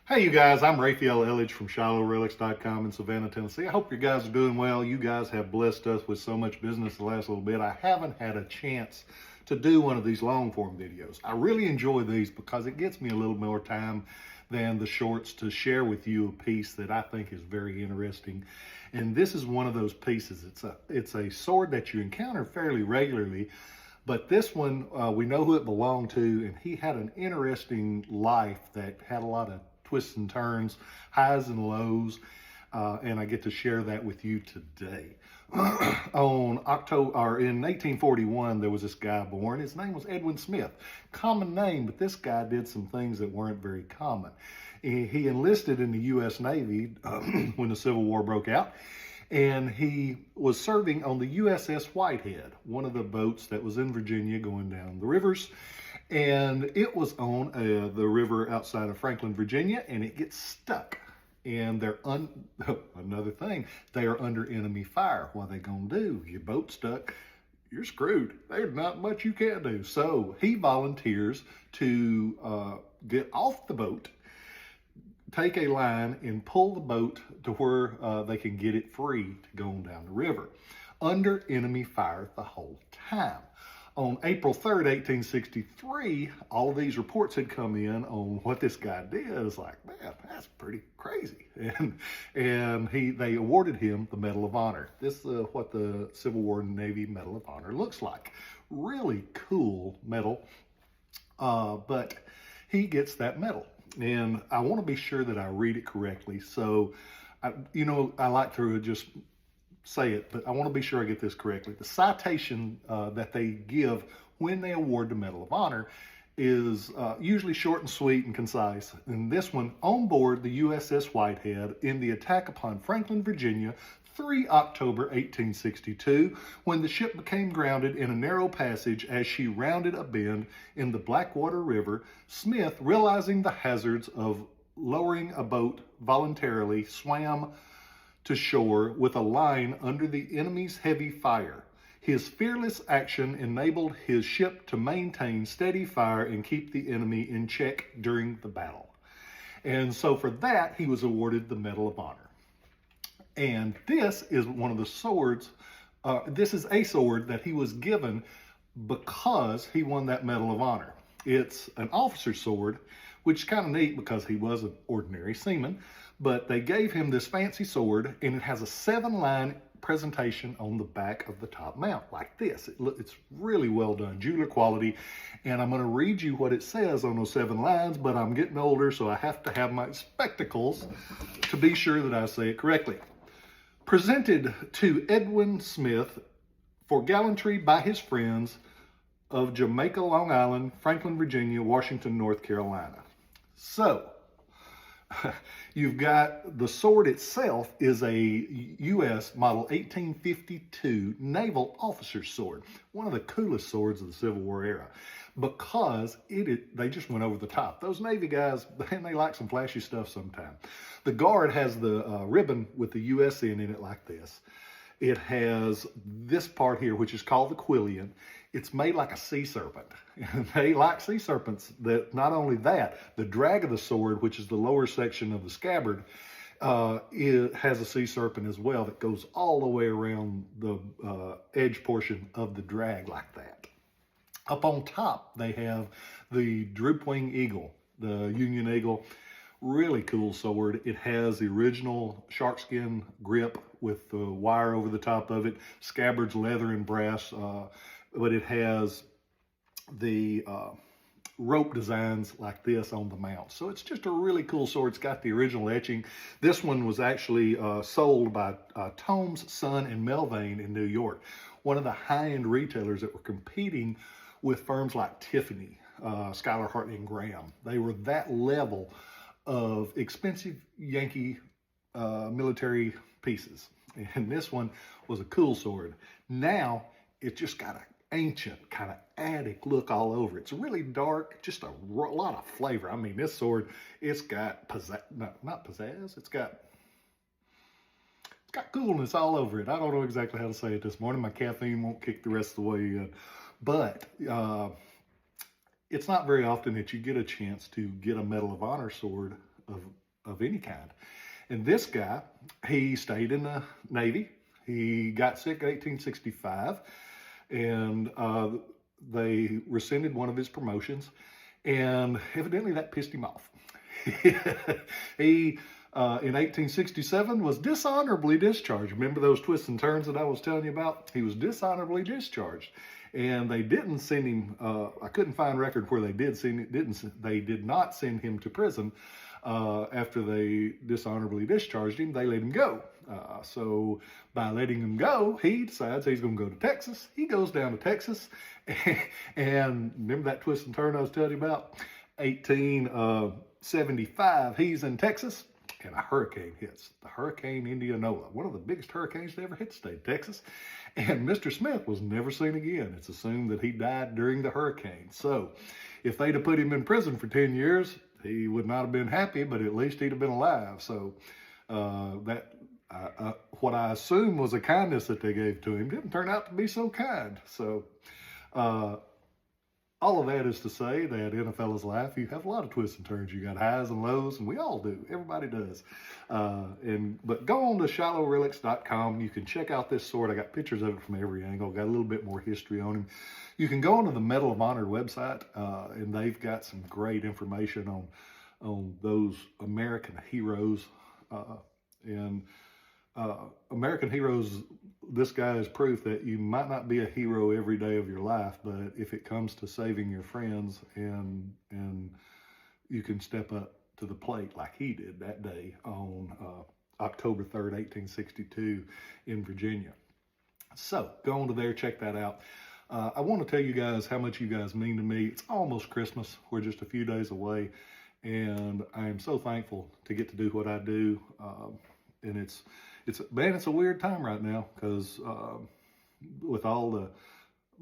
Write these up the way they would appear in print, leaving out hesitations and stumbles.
Hey, you guys, I'm Raphael Elledge from Relics.com in Savannah, Tennessee. I hope you guys are doing well. You guys have blessed us with so much business the last little bit. I haven't had a chance to do one of these long form videos. I really enjoy these because it gets me a little more time than the shorts to share with you a piece that I think is very interesting. And this is one of those pieces. It's a sword that you encounter fairly regularly, but this one, we know who it belonged to, and he had an interesting life that had a lot of twists and turns, highs and lows, and I get to share that with you today. In 1841, there was this guy born. His name was Edwin Smith. Common name, but this guy did some things that weren't very common. He enlisted in the U.S. Navy when the Civil War broke out, and he was serving on the USS Whitehead, one of the boats that was in Virginia going down the rivers. And it was on the river outside of Franklin, Virginia, and it gets stuck. And they're another thing, they are under enemy fire. What are they gonna do? Your boat stuck, you're screwed. There's not much you can do. So he volunteers to get off the boat, take a line and pull the boat to where they can get it free to go on down the river, under enemy fire the whole time. On April 3rd, 1863, all of these reports had come in on what this guy did. It's like, man, that's pretty crazy. And they awarded him the Medal of Honor. This is what the Civil War Navy Medal of Honor looks like. Really cool medal, but he gets that medal. And I want to be sure that I read it correctly. So, I like to just say it, but I want to be sure I get this correctly. The citation that they give when they award the Medal of Honor is usually short and sweet and concise. And this one, on board the USS Whitehead in the attack upon Franklin, Virginia, 3 October 1862, when the ship became grounded in a narrow passage as she rounded a bend in the Blackwater River, Smith, realizing the hazards of lowering a boat voluntarily, swam to shore with a line under the enemy's heavy fire. His fearless action enabled his ship to maintain steady fire and keep the enemy in check during the battle. And so for that, he was awarded the Medal of Honor. And this is one of the swords, this is a sword that he was given because he won that Medal of Honor. It's an officer's sword, which is kind of neat because he was an ordinary seaman, but they gave him this fancy sword, and it has a 7-line presentation on the back of the top mount, like this. It's really well done, jeweler quality, and I'm going to read you what it says on those 7 lines, but I'm getting older, so I have to have my spectacles to be sure that I say it correctly. Presented to Edwin Smith for gallantry by his friends of Jamaica, Long Island, Franklin, Virginia, Washington, North Carolina. So, you've got the sword itself is a U.S. model 1852 naval officer's sword, one of the coolest swords of the Civil War era, because they just went over the top. Those Navy guys, man, they like some flashy stuff sometimes. The guard has the ribbon with the u.s.n in it like this. It has this part here, which is called the quillion. It's made like a sea serpent. They like sea serpents. That not only that, the drag of the sword, which is the lower section of the scabbard, it has a sea serpent as well that goes all the way around the edge portion of the drag like that. Up on top, they have the droop wing eagle, the Union Eagle. Really cool sword. It has the original sharkskin grip with the wire over the top of it. Scabbard's leather and brass, but it has the rope designs like this on the mount. So it's just a really cool sword. It's got the original etching. This one was actually sold by Tomes, Son, and Melvane in New York, one of the high-end retailers that were competing with firms like Tiffany, Schuyler, Hartley, and Graham. They were that level of expensive Yankee military pieces. And this one was a cool sword. Now, it's just got an ancient kind of attic look all over it. It's really dark, just a lot of flavor. I mean, this sword, it's got pizzazz, not pizzazz, it's got coolness all over it. I don't know exactly how to say it this morning. My caffeine won't kick the rest of the way in. But it's not very often that you get a chance to get a Medal of Honor sword of any kind. And this guy, he stayed in the Navy. He got sick in 1865, and they rescinded one of his promotions, and evidently that pissed him off. He, in 1867, was dishonorably discharged. Remember those twists and turns that I was telling you about? He was dishonorably discharged, and they didn't send him. I couldn't find record where they did not send him to prison. After they dishonorably discharged him, they let him go. So by letting him go, he decides he's going to go to Texas. He goes down to Texas, and remember that twist and turn I was telling you about? 1875, he's in Texas, and a hurricane hits. The Hurricane Indianola, one of the biggest hurricanes to ever hit the state of Texas. And Mr. Smith was never seen again. It's assumed that he died during the hurricane. So if they'd have put him in prison for 10 years, he would not have been happy, but at least he'd have been alive. So what I assume was a kindness that they gave to him didn't turn out to be so kind. So all of that is to say that in a fella's life, you have a lot of twists and turns. You got highs and lows, and we all do. Everybody does. But go on to ShilohRelics.com. You can check out this sword. I got pictures of it from every angle. Got a little bit more history on him. You can go onto the Medal of Honor website, and they've got some great information on those American heroes. American heroes, this guy is proof that you might not be a hero every day of your life, but if it comes to saving your friends, and you can step up to the plate like he did that day on October 3rd, 1862 in Virginia. So go on to there, check that out. I want to tell you guys how much you guys mean to me. It's almost Christmas. We're just a few days away, and I am so thankful to get to do what I do. And it's a weird time right now, because with all the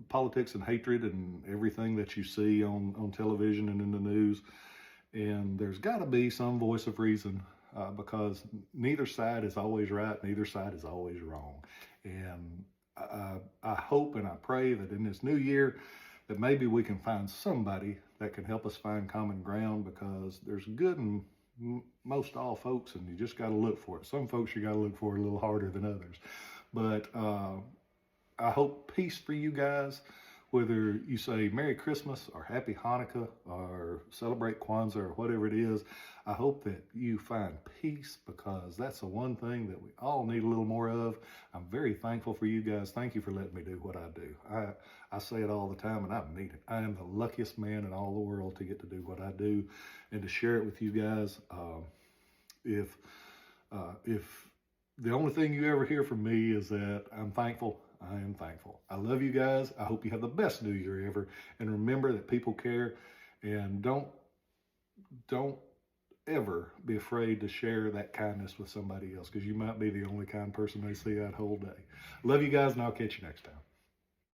politics and hatred and everything that you see on television and in the news, and there's got to be some voice of reason, because neither side is always right, neither side is always wrong. And I hope and I pray that in this new year that maybe we can find somebody that can help us find common ground, because there's good in most all folks, and you just got to look for it. Some folks you got to look for a little harder than others. But I hope peace for you guys, whether you say Merry Christmas or Happy Hanukkah or celebrate Kwanzaa or whatever it is. I hope that you find peace, because that's the one thing that we all need a little more of. I'm very thankful for you guys. Thank you for letting me do what I do. I say it all the time, and I mean it. I am the luckiest man in all the world to get to do what I do and to share it with you guys. If the only thing you ever hear from me is that I'm thankful, I am thankful. I love you guys. I hope you have the best New Year ever. And remember that people care, and don't ever be afraid to share that kindness with somebody else, because you might be the only kind person they see that whole day. Love you guys, and I'll catch you next time.